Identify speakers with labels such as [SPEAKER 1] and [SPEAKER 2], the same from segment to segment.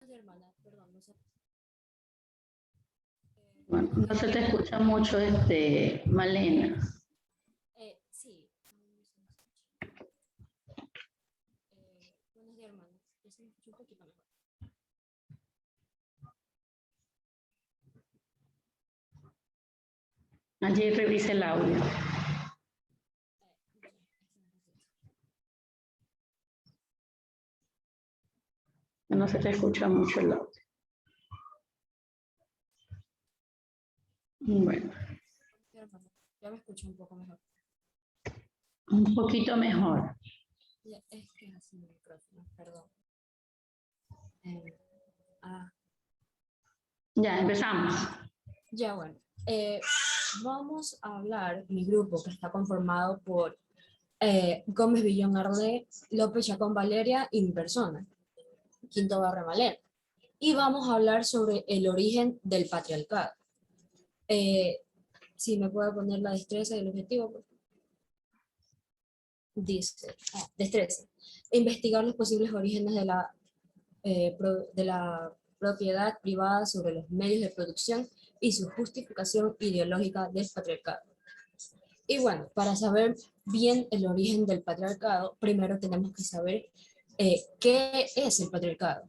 [SPEAKER 1] Hermana, perdón, no sé.
[SPEAKER 2] Bueno,
[SPEAKER 1] Buenos
[SPEAKER 2] no
[SPEAKER 1] días.
[SPEAKER 2] se te escucha mucho, Malena.
[SPEAKER 1] Sí. Buenos días, hermano. Ya se me escucha un poquito mejor.
[SPEAKER 2] Allí revisa el audio. No se te escucha mucho el audio. Bueno,
[SPEAKER 1] Hermano, ya me escucho un poco mejor.
[SPEAKER 2] un poquito mejor.
[SPEAKER 1] Ya, es que es así mi micrófono, perdón. Eh, ah,
[SPEAKER 2] Ya, empezamos.
[SPEAKER 1] ya bueno. Vamos a hablar, mi grupo que está conformado por Gómez Villón Arlé, López Chacón Valeria y mi persona, Quinto Barra Malena. Y vamos a hablar sobre el origen del patriarcado. Si me puede poner la destreza y el objetivo, pues. Dice, destreza. Investigar los posibles orígenes de la propiedad privada sobre los medios de producción y su justificación ideológica del patriarcado. Y bueno, para saber bien el origen del patriarcado, primero tenemos que saber qué es el patriarcado.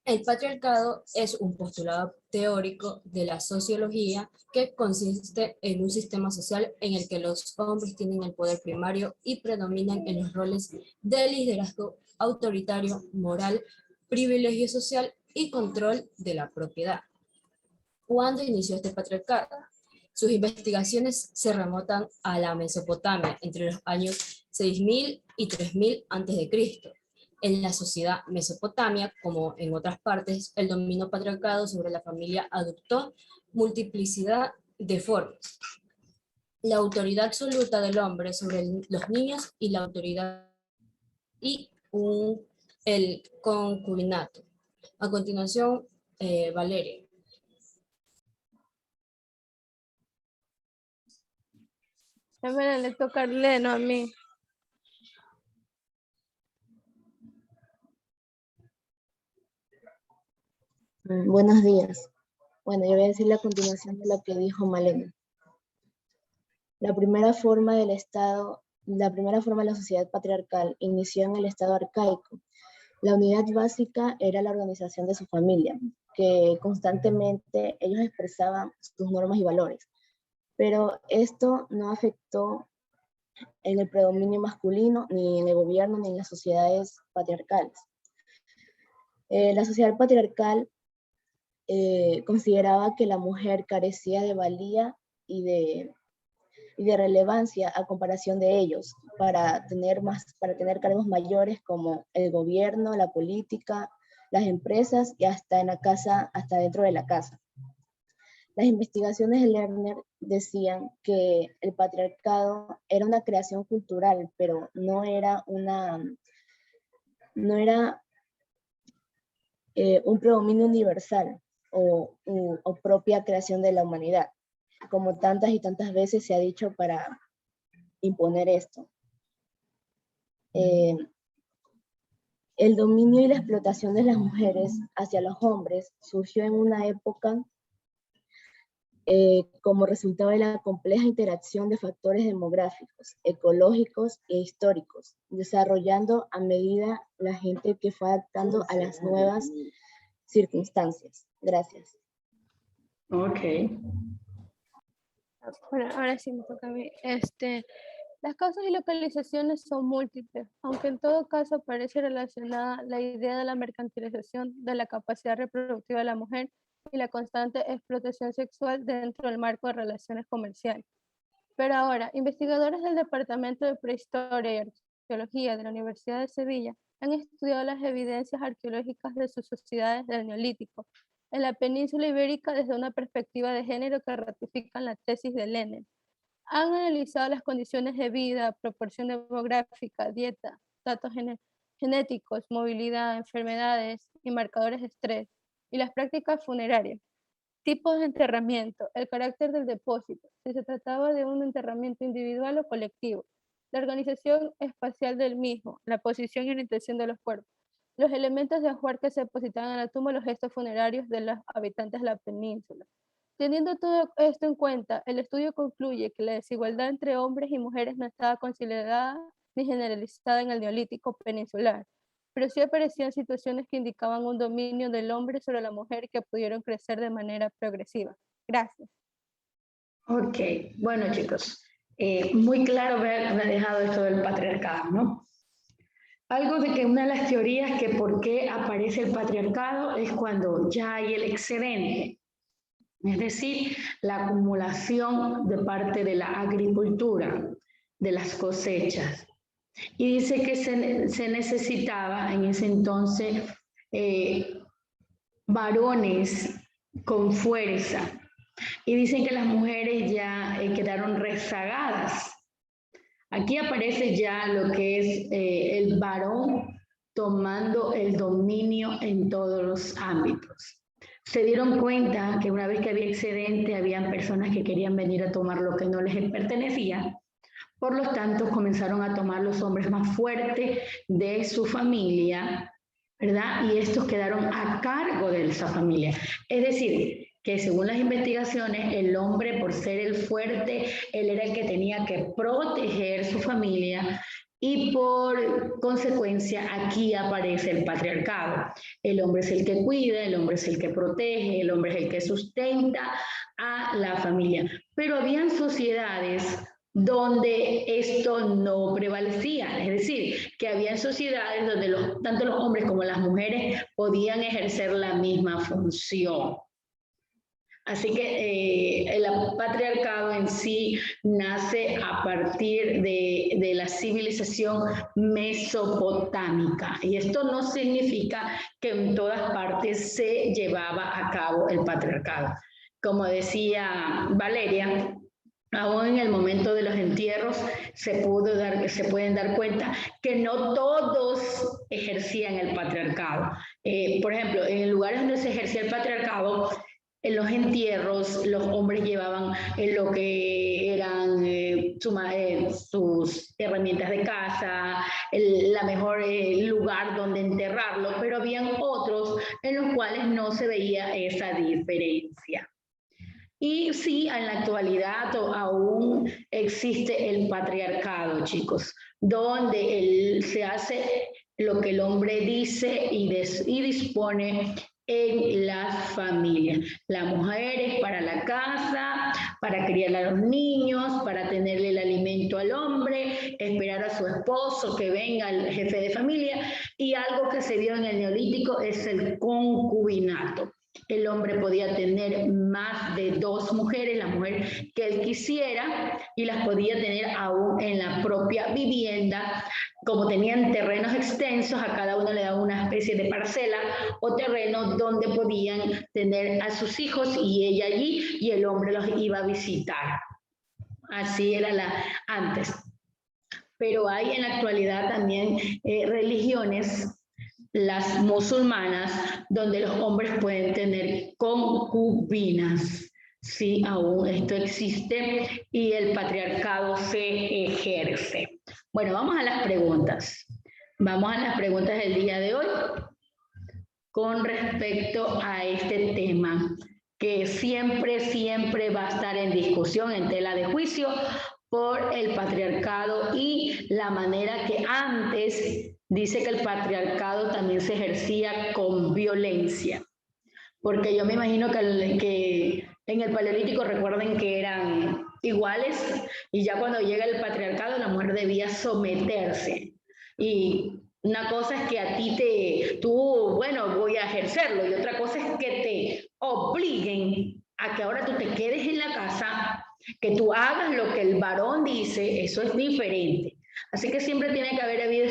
[SPEAKER 1] El patriarcado es un postulado teórico de la sociología que consiste en un sistema social en el que los hombres tienen el poder primario y predominan en los roles de liderazgo autoritario, moral, privilegio social y control de la propiedad. ¿Cuándo inició este patriarcado? Sus investigaciones se remontan a la Mesopotamia entre los años 6000 y 3000 a.C. En la sociedad mesopotamia, como en otras partes, el dominio patriarcado sobre la familia adoptó multiplicidad de formas. La autoridad absoluta del hombre sobre los niños y la autoridad y el concubinato. A continuación, Valeria.
[SPEAKER 3] Le toca a Leno a mí.
[SPEAKER 4] Buenos días. Bueno, yo voy a decir la continuación de lo que dijo Malena. La primera forma de la sociedad patriarcal inició en el estado arcaico. La unidad básica era la organización de su familia, que constantemente ellos expresaban sus normas y valores. Pero esto no afectó en el predominio masculino, ni en el gobierno, ni en las sociedades patriarcales. La sociedad patriarcal consideraba que la mujer carecía de valía y de relevancia a comparación de ellos para tener cargos mayores como el gobierno, la política, las empresas y hasta en la casa, hasta dentro de la casa. Las investigaciones de Lerner decían que el patriarcado era una creación cultural, pero no era un predominio universal o propia creación de la humanidad, como tantas y tantas veces se ha dicho para imponer esto. El dominio y la explotación de las mujeres hacia los hombres surgió en una época como resultado de la compleja interacción de factores demográficos, ecológicos e históricos, desarrollando a medida la gente que fue adaptando a las nuevas circunstancias. Gracias.
[SPEAKER 2] Ok.
[SPEAKER 3] Bueno, ahora sí me toca a mí. Las causas y localizaciones son múltiples, aunque en todo caso parece relacionada la idea de la mercantilización de la capacidad reproductiva de la mujer y la constante explotación sexual dentro del marco de relaciones comerciales. Pero ahora, investigadores del Departamento de Prehistoria y Arqueología de la Universidad de Sevilla han estudiado las evidencias arqueológicas de sus sociedades del Neolítico en la península ibérica desde una perspectiva de género que ratifican la tesis de Lennon. Han analizado las condiciones de vida, proporción demográfica, dieta, datos genéticos, movilidad, enfermedades y marcadores de estrés, y las prácticas funerarias. Tipos de enterramiento, el carácter del depósito, si se trataba de un enterramiento individual o colectivo, la organización espacial del mismo, la posición y orientación de los cuerpos, los elementos de ajuar que se depositaban en la tumba, los gestos funerarios de los habitantes de la península. Teniendo todo esto en cuenta, el estudio concluye que la desigualdad entre hombres y mujeres no estaba considerada ni generalizada en el Neolítico peninsular, pero sí aparecían situaciones que indicaban un dominio del hombre sobre la mujer que pudieron crecer de manera progresiva. Gracias.
[SPEAKER 2] Ok, bueno chicos, muy claro me ha dejado esto del patriarcado, ¿no? Algo de que una de las teorías que por qué aparece el patriarcado es cuando ya hay el excedente. Es decir, la acumulación de parte de la agricultura, de las cosechas. Y dice que se necesitaba en ese entonces varones con fuerza. Y dicen que las mujeres ya quedaron rezagadas. Aquí aparece ya lo que es el varón tomando el dominio en todos los ámbitos. Se dieron cuenta que una vez que había excedente, habían personas que querían venir a tomar lo que no les pertenecía. Por lo tanto, comenzaron a tomar los hombres más fuertes de su familia, ¿verdad? Y estos quedaron a cargo de esa familia. Es decir, que según las investigaciones, el hombre, por ser el fuerte, él era el que tenía que proteger su familia. Y por consecuencia, aquí aparece el patriarcado. El hombre es el que cuida, el hombre es el que protege, el hombre es el que sustenta a la familia. Pero habían sociedades donde esto no prevalecía, es decir, que habían sociedades donde tanto los hombres como las mujeres podían ejercer la misma función. Así que el patriarcado en sí nace a partir de la civilización mesopotámica. Y esto no significa que en todas partes se llevaba a cabo el patriarcado. Como decía Valeria, aún en el momento de los entierros se pueden dar cuenta que no todos ejercían el patriarcado. Por ejemplo, en lugares donde se ejercía el patriarcado, en los entierros, los hombres llevaban lo que eran sus herramientas de casa, la mejor lugar donde enterrarlo, pero habían otros en los cuales no se veía esa diferencia. Y sí, en la actualidad aún existe el patriarcado, chicos, donde se hace lo que el hombre dice y dispone en las familias. La mujer es para la casa, para criar a los niños, para tenerle el alimento al hombre, esperar a su esposo que venga el jefe de familia, y algo que se vio en el Neolítico es el concubinato. El hombre podía tener más de 2 mujeres, la mujer que él quisiera, y las podía tener aún en la propia vivienda. Como tenían terrenos extensos, a cada uno le daban una especie de parcela o terreno donde podían tener a sus hijos y ella allí, y el hombre los iba a visitar. Así era antes. Pero hay en la actualidad también religiones, las musulmanas, donde los hombres pueden tener concubinas. Sí, aún esto existe y el patriarcado se ejerce. Bueno, vamos a las preguntas. Vamos a las preguntas del día de hoy con respecto a este tema que siempre va a estar en discusión, en tela de juicio, por el patriarcado y la manera que antes dice que el patriarcado también se ejercía con violencia. Porque yo me imagino que en el Paleolítico, recuerden que eran iguales, y ya cuando llega el patriarcado la mujer debía someterse. Y una cosa es que a ti bueno, voy a ejercerlo, y otra cosa es que te obliguen a que ahora tú te quedes en la casa, que tú hagas lo que el varón dice. Eso es diferente. Así que siempre tiene que haber habido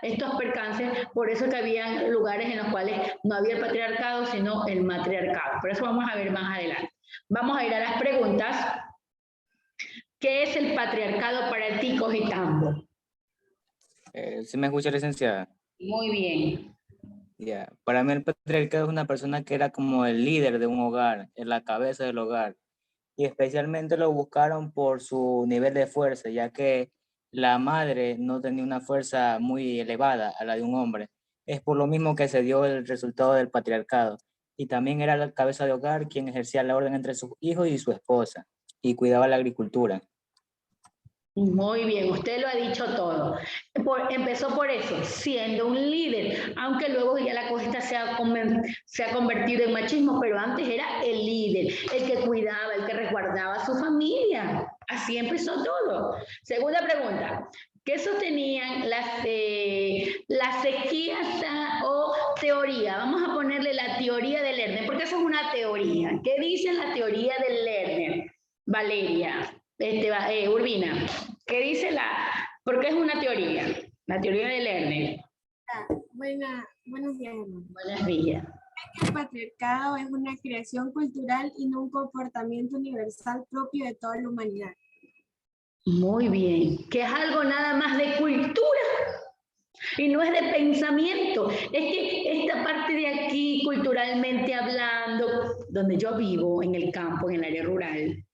[SPEAKER 2] estos percances, por eso que había lugares en los cuales no había el patriarcado, sino el matriarcado. Por eso vamos a ver más adelante. Vamos a ir a las preguntas. ¿Qué es el patriarcado para ti, Cojitambo?
[SPEAKER 5] ¿Sí me escucha, licenciada?
[SPEAKER 2] Muy bien.
[SPEAKER 5] Yeah. Para mí el patriarcado es una persona que era como el líder de un hogar, en la cabeza del hogar. Y especialmente lo buscaron por su nivel de fuerza, ya que la madre no tenía una fuerza muy elevada a la de un hombre. Es por lo mismo que se dio el resultado del patriarcado. Y también era la cabeza de hogar quien ejercía la orden entre sus hijos y su esposa, y cuidaba la agricultura.
[SPEAKER 2] Muy bien, usted lo ha dicho todo. Empezó por eso, siendo un líder, aunque luego ya la cosa se ha convertido en machismo, pero antes era el líder, el que cuidaba, el que resguardaba a su familia. Así empezó todo. Segunda pregunta, ¿qué sostenían las sequías o teoría? Vamos a ponerle la teoría de Lerner, porque eso es una teoría. ¿Qué dice la teoría de Lerner? Valeria. Urbina, ¿qué dice porque es una teoría? La teoría de Lerner.
[SPEAKER 6] Buenos días, hermano.
[SPEAKER 2] Buenos días.
[SPEAKER 6] El patriarcado es una creación cultural y no un comportamiento universal propio de toda la humanidad.
[SPEAKER 2] Muy bien, que es algo nada más de cultura y no es de pensamiento. Es que esta parte de aquí, culturalmente hablando, donde yo vivo, en el campo, en el área rural,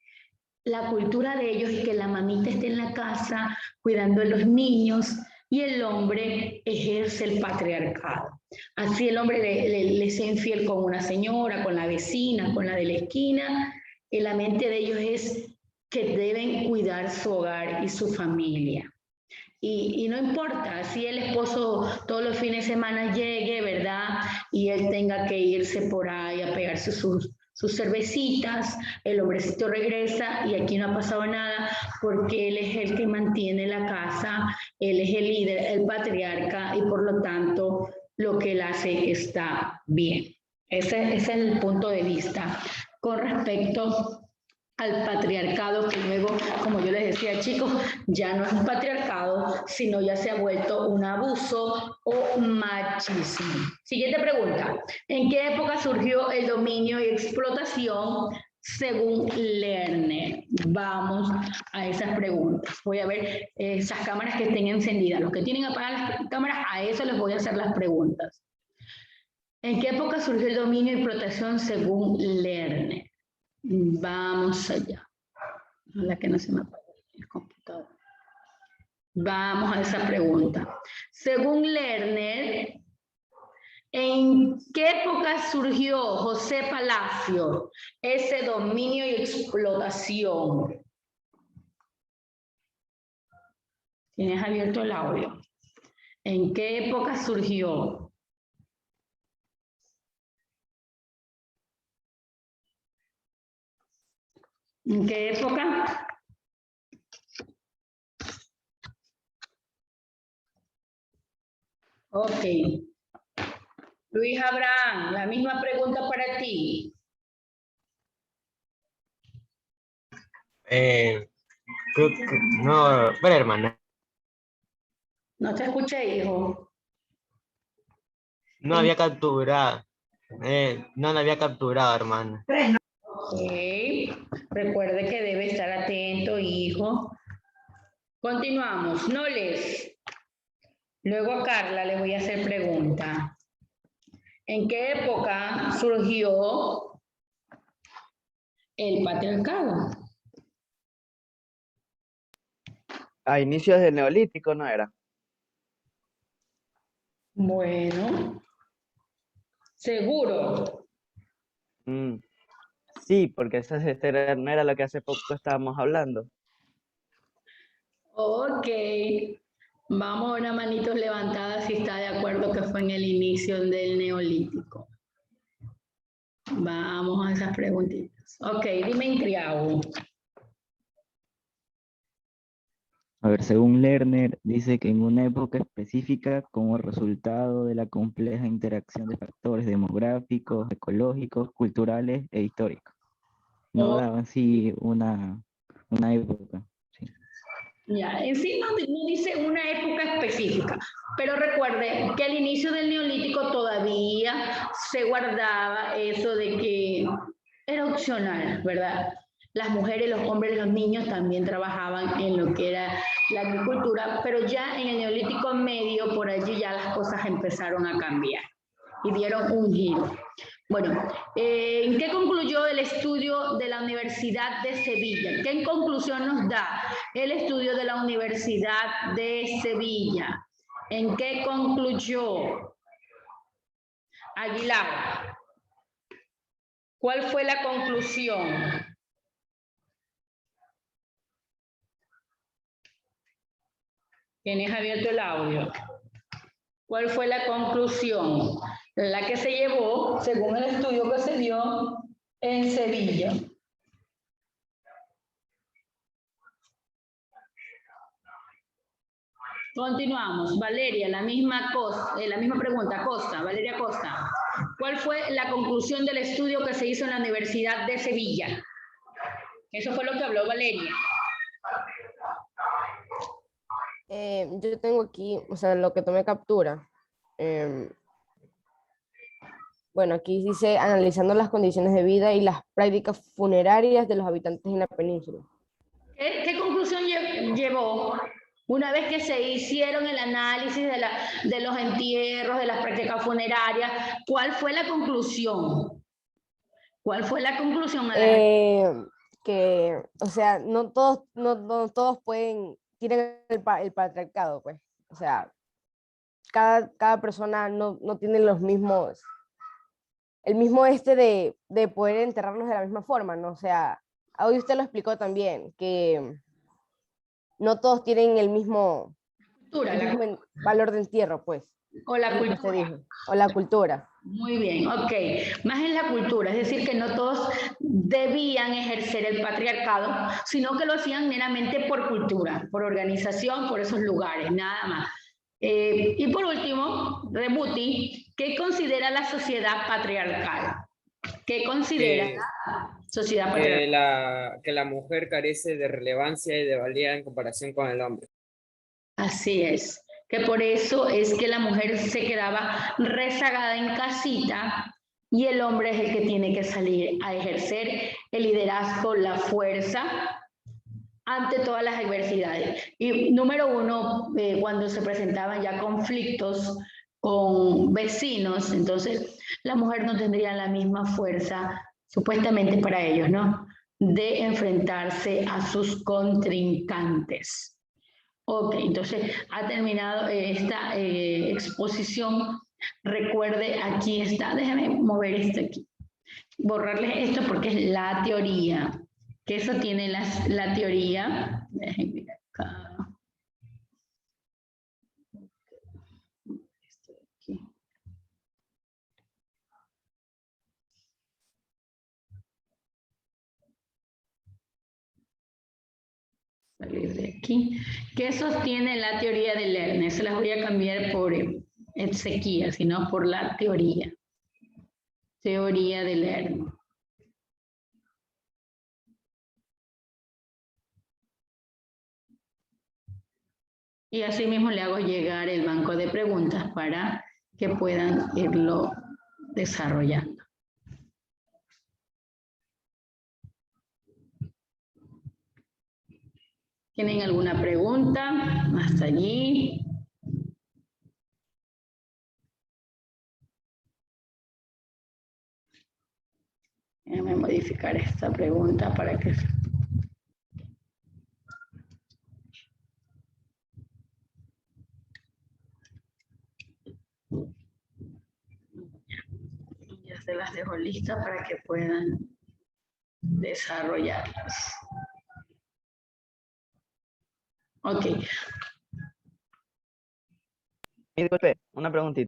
[SPEAKER 2] la cultura de ellos es que la mamita esté en la casa cuidando a los niños y el hombre ejerce el patriarcado. Así el hombre le sea infiel con una señora, con la vecina, con la de la esquina. En la mente de ellos es que deben cuidar su hogar y su familia. Y no importa si el esposo todos los fines de semana llegue, ¿verdad? Y él tenga que irse por ahí a pegarse sus cervecitas, el hombrecito regresa y aquí no ha pasado nada porque él es el que mantiene la casa, él es el líder, el patriarca y por lo tanto lo que él hace está bien. Ese es el punto de vista con respecto al patriarcado, que luego, como yo les decía, chicos, ya no es un patriarcado, sino ya se ha vuelto un abuso o machismo. Siguiente pregunta. ¿En qué época surgió el dominio y explotación según Lerner? Vamos a esas preguntas. Voy a ver esas cámaras que estén encendidas. Los que tienen apagadas las cámaras, a eso les voy a hacer las preguntas. ¿En qué época surgió el dominio y explotación según Lerner? Vamos allá. Ojalá que no se me apague el computador. Vamos a esa pregunta. Según Lerner, ¿en qué época surgió José Palacio ese dominio y explotación? Tienes abierto el audio. ¿En qué época surgió? ¿En qué época? Ok. Luis Abraham, la misma pregunta para ti.
[SPEAKER 7] Creo que no, bueno, hermana.
[SPEAKER 2] No te escuché, hijo.
[SPEAKER 7] No había capturado. No la había capturado, hermana.
[SPEAKER 2] Ok. Recuerde que debe estar atento, hijo. Continuamos. Noles. Luego a Carla le voy a hacer pregunta. ¿En qué época surgió el patriarcado?
[SPEAKER 8] A inicios del Neolítico, ¿no era?
[SPEAKER 2] Bueno. ¿Seguro?
[SPEAKER 8] Sí, porque no era lo que hace poco estábamos hablando.
[SPEAKER 2] Ok. Vamos a una manito levantada si está de acuerdo que fue en el inicio del Neolítico. Vamos a esas preguntitas. Ok, dime Intriago.
[SPEAKER 9] A ver, según Lerner, dice que en una época específica, como resultado de la compleja interacción de factores demográficos, ecológicos, culturales e históricos. No daba así una época. Sí.
[SPEAKER 2] Ya, en sí no dice una época específica, pero recuerde que al inicio del Neolítico todavía se guardaba eso de que era opcional, ¿verdad? Las mujeres, los hombres, los niños también trabajaban en lo que era la agricultura, pero ya en el Neolítico medio, por allí ya las cosas empezaron a cambiar y dieron un giro. Bueno, ¿en qué concluyó el estudio de la Universidad de Sevilla? ¿Qué conclusión nos da el estudio de la Universidad de Sevilla? ¿En qué concluyó? Aguilar, ¿cuál fue la conclusión? ¿Tienes abierto el audio? ¿Cuál fue la conclusión? La que se llevó, según el estudio que se dio en Sevilla. Continuamos. Valeria, la misma pregunta. Costa, Valeria Costa. ¿Cuál fue la conclusión del estudio que se hizo en la Universidad de Sevilla? Eso fue lo que habló Valeria.
[SPEAKER 10] Yo tengo aquí, o sea, lo que tomé captura. Bueno, aquí dice analizando las condiciones de vida y las prácticas funerarias de los habitantes en la península.
[SPEAKER 2] ¿Qué conclusión llevó? Una vez que se hicieron el análisis de los entierros, de las prácticas funerarias, ¿cuál fue la conclusión? ¿Cuál fue la conclusión?
[SPEAKER 10] Que, o sea, no todos tienen el patriarcado, pues. O sea, cada persona no tiene el mismo de poder enterrarlos de la misma forma, ¿no? O sea, hoy usted lo explicó también, que no todos tienen el mismo valor de entierro, pues.
[SPEAKER 2] O la cultura.
[SPEAKER 10] O la cultura.
[SPEAKER 2] Muy bien, ok. Más en la cultura, es decir, que no todos debían ejercer el patriarcado, sino que lo hacían meramente por cultura, por organización, por esos lugares, nada más. Y por último, Rebuti, ¿qué considera la sociedad patriarcal? ¿Qué considera la sociedad patriarcal?
[SPEAKER 11] Que la mujer carece de relevancia y de valía en comparación con el hombre.
[SPEAKER 2] Así es, que por eso es que la mujer se quedaba rezagada en casita y el hombre es el que tiene que salir a ejercer el liderazgo, la fuerza ante todas las adversidades. Y número uno, cuando se presentaban ya conflictos con vecinos, entonces la mujer no tendría la misma fuerza, supuestamente para ellos, ¿no?, de enfrentarse a sus contrincantes. Ok, entonces ha terminado esta exposición. Recuerde, aquí está, déjame mover esto aquí, borrarles esto porque es la teoría, que eso tiene la teoría. Déjenme ver acá. Esto de aquí. Salir de aquí. ¿Qué sostiene la teoría de Lerner? Se las voy a cambiar por Ezequiel, sino por la teoría. Teoría de Lerner. Y así mismo le hago llegar el banco de preguntas para que puedan irlo desarrollando. ¿Tienen alguna pregunta hasta allí? Déjame modificar esta pregunta para que... Ya se las dejo listas para que puedan desarrollarlas. Ok.
[SPEAKER 8] Disculpe, una preguntita.